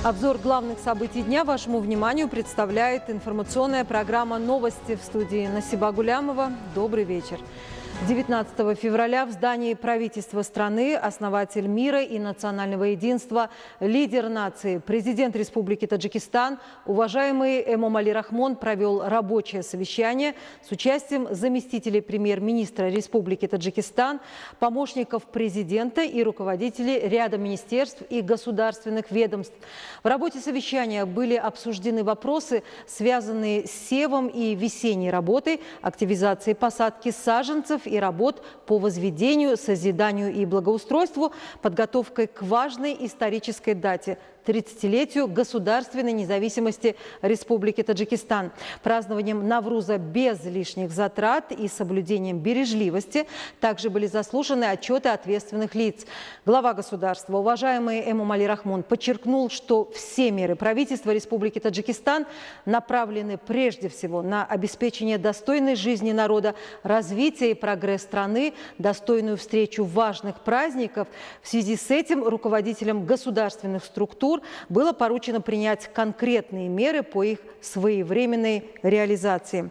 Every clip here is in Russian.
Обзор главных событий дня вашему вниманию представляет информационная программа «Новости» в студии Насиба Гулямова. Добрый вечер. 19 февраля в здании правительства страны основатель мира и национального единства, лидер нации, президент Республики Таджикистан, уважаемый Эмомали Рахмон провел рабочее совещание с участием заместителей премьер-министра Республики Таджикистан, помощников президента и руководителей ряда министерств и государственных ведомств. В работе совещания были обсуждены вопросы, связанные с севом и весенней работой, активизацией посадки саженцев и работ по возведению, созиданию и благоустройству, подготовкой к важной исторической дате – 30-летию государственной независимости Республики Таджикистан, празднованием Навруза без лишних затрат и соблюдением бережливости. Также были заслушаны отчеты ответственных лиц. Глава государства, уважаемый Эмомали Рахмон, подчеркнул, что все меры правительства Республики Таджикистан направлены прежде всего на обеспечение достойной жизни народа, развития и прогресс страны, достойную встречу важных праздников. В связи с этим руководителям государственных структур было поручено принять конкретные меры по их своевременной реализации.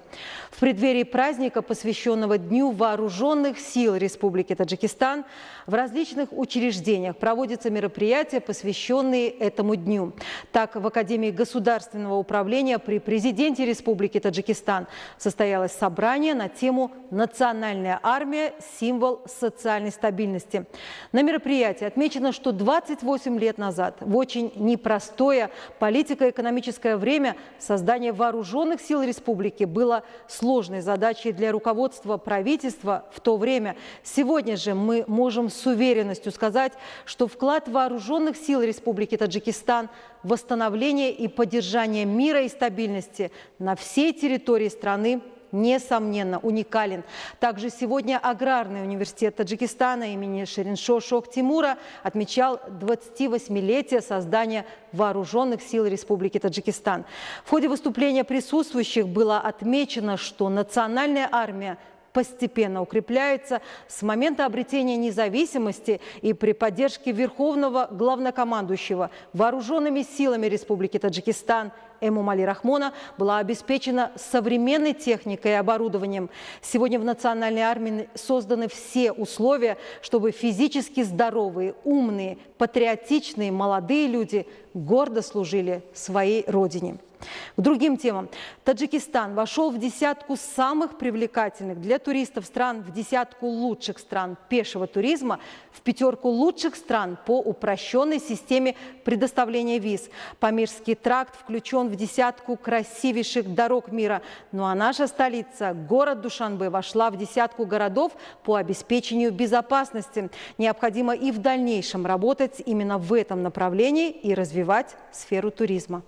В преддверии праздника, посвященного Дню вооруженных сил Республики Таджикистан, в различных учреждениях проводятся мероприятия, посвященные этому дню. Так, в Академии государственного управления при президенте Республики Таджикистан состоялось собрание на тему «Национальная армия – символ социальной стабильности». На мероприятии отмечено, что 28 лет назад в очень непростое политико-экономическое время создание вооруженных сил республики было сложной задачей для руководства правительства в то время. Сегодня же мы можем с уверенностью сказать, что вклад вооруженных сил Республики Таджикистан в восстановление и поддержание мира и стабильности на всей территории страны несомненно уникален. Также сегодня Аграрный университет Таджикистана имени Шириншо Шох Тимура отмечал 28-летие создания вооруженных сил Республики Таджикистан. В ходе выступления присутствующих было отмечено, что национальная армия постепенно укрепляется с момента обретения независимости и при поддержке Верховного главнокомандующего вооруженными силами Республики Таджикистан Эмомали Рахмона была обеспечена современной техникой и оборудованием. Сегодня в национальной армии созданы все условия, чтобы физически здоровые, умные, патриотичные молодые люди гордо служили своей родине. К другим темам. Таджикистан вошел в десятку самых привлекательных для туристов стран, в десятку лучших стран пешего туризма, в пятерку лучших стран по упрощенной системе предоставления виз. Памирский тракт включен в десятку красивейших дорог мира. Ну а наша столица, город Душанбе, вошла в десятку городов по обеспечению безопасности. Необходимо и в дальнейшем работать именно в этом направлении и развивать сферу туризма.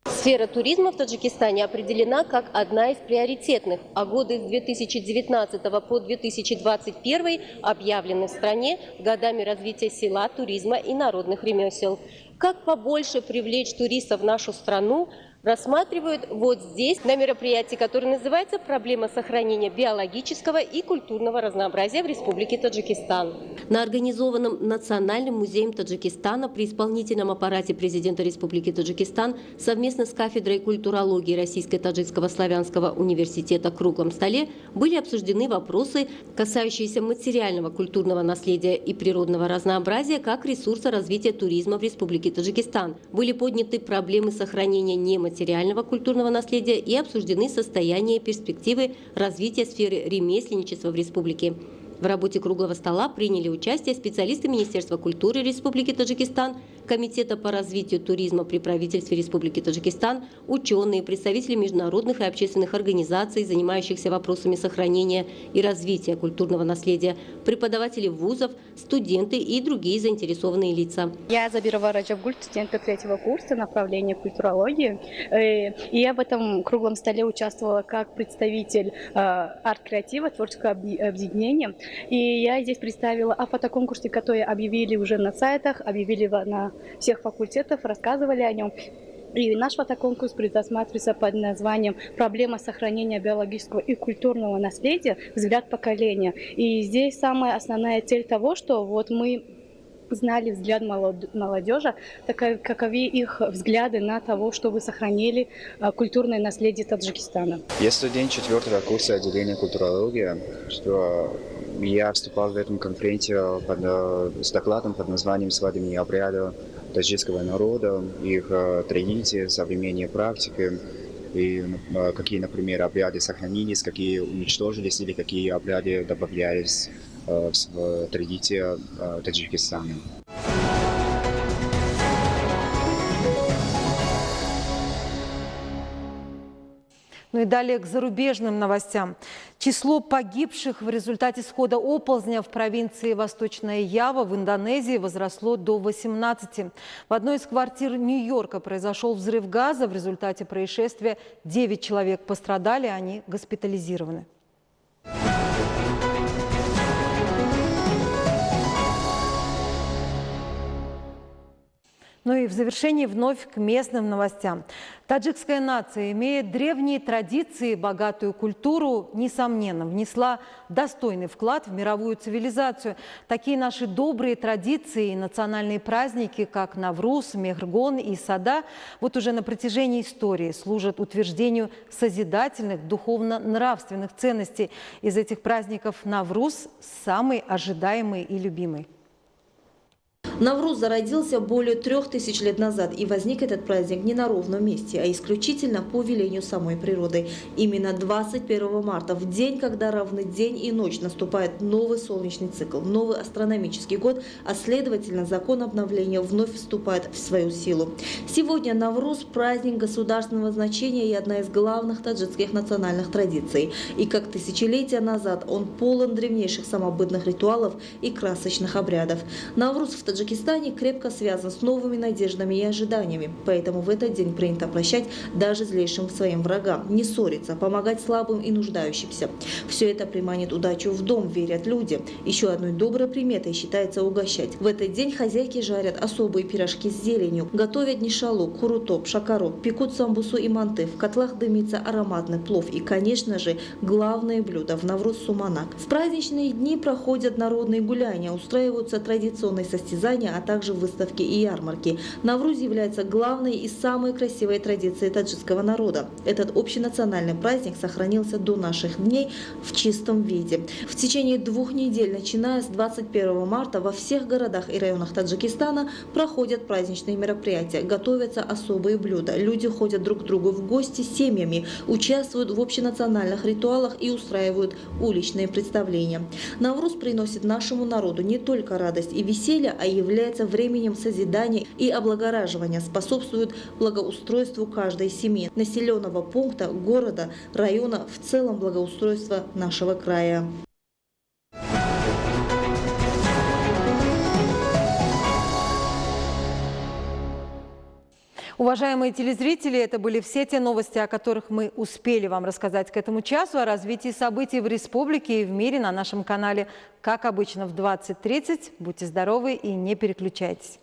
Сфера туризма в Таджикистане определена как одна из приоритетных, а годы с 2019 по 2021 объявлены в стране годами развития села, туризма и народных ремесел. Как побольше привлечь туристов в нашу страну, рассматривают вот здесь, на мероприятии, которое называется «Проблема сохранения биологического и культурного разнообразия в Республике Таджикистан». На организованном Национальным музеем Таджикистана при исполнительном аппарате президента Республики Таджикистан совместно с кафедрой культурологии Российско-Таджикского славянского университета круглом столе были обсуждены вопросы, касающиеся материального культурного наследия и природного разнообразия как ресурса развития туризма в Республике Таджикистан. Были подняты проблемы сохранения нематериального культурного наследия и обсуждены состояние и перспективы развития сферы ремесленничества в республике. В работе круглого стола приняли участие специалисты Министерства культуры Республики Таджикистан, Комитета по развитию туризма при правительстве Республики Таджикистан, ученые, представители международных и общественных организаций, занимающихся вопросами сохранения и развития культурного наследия, преподаватели вузов, студенты и другие заинтересованные лица. Я Забирова Раджабгуль, студентка 3-го курса направления культурологии. И я в этом круглом столе участвовала как представитель арт-креатива, творческого объединения. И я здесь представила о фотоконкурсе, который объявили уже на сайтах, объявили на всех факультетах, рассказывали о нем. И наш фотоконкурс предусматривается под названием «Проблема сохранения биологического и культурного наследия. Взгляд поколения». И здесь самая основная цель того, что вот мы знали взгляд молодежи, каковы их взгляды на того, чтобы сохранили культурное наследие Таджикистана. Я студент 4-го курса отделения культурология, что я вступал в эту конференцию с докладом под названием «Свадебные обряды таджикского народа, их традиции, современные практики, и какие, например, обряды сохранились, какие уничтожились или какие обряды добавлялись в традиции Таджикистана». Ну и далее к зарубежным новостям. Число погибших в результате схода оползня в провинции Восточная Ява в Индонезии возросло до 18. В одной из квартир Нью-Йорка произошел взрыв газа. В результате происшествия 9 человек пострадали, они госпитализированы. Ну и в завершении вновь к местным новостям. Таджикская нация, имея древние традиции, богатую культуру, несомненно, внесла достойный вклад в мировую цивилизацию. Такие наши добрые традиции и национальные праздники, как Навруз, Мехргон и Сада, вот уже на протяжении истории служат утверждению созидательных, духовно-нравственных ценностей. Из этих праздников Навруз самый ожидаемый и любимый. Навруз зародился более 3000 лет назад, и возник этот праздник не на ровном месте, а исключительно по велению самой природы. Именно 21 марта, в день, когда равны день и ночь, наступает новый солнечный цикл, новый астрономический год, а следовательно закон обновления вновь вступает в свою силу. Сегодня Навруз – праздник государственного значения и одна из главных таджикских национальных традиций. И как тысячелетия назад он полон древнейших самобытных ритуалов и красочных обрядов. Навруз в Таджикистане крепко связан с новыми надеждами и ожиданиями, поэтому в этот день принято прощать даже злейшим своим врагам, не ссориться, помогать слабым и нуждающимся. Все это приманит удачу в дом, верят люди. Еще одной доброй приметой считается угощать. В этот день хозяйки жарят особые пирожки с зеленью, готовят нишалук, курутоп, шакарок, пекут самбусу и манты, в котлах дымится ароматный плов и, конечно же, главное блюдо в Навруз – суманак. В праздничные дни проходят народные гуляния, устраиваются традиционные состязания, а также выставки и ярмарки. Навруз является главной и самой красивой традицией таджикского народа. Этот общенациональный праздник сохранился до наших дней в чистом виде. В течение 2 недель, начиная с 21 марта, во всех городах и районах Таджикистана проходят праздничные мероприятия, готовятся особые блюда. Люди ходят друг к другу в гости с семьями, участвуют в общенациональных ритуалах и устраивают уличные представления. Навруз приносит нашему народу не только радость и веселье, а является временем созидания и облагораживания, способствует благоустройству каждой семьи, населенного пункта, города, района, в целом благоустройства нашего края. Уважаемые телезрители, это были все те новости, о которых мы успели вам рассказать к этому часу. О развитии событий в республике и в мире на нашем канале, как обычно, в 20:30. Будьте здоровы и не переключайтесь.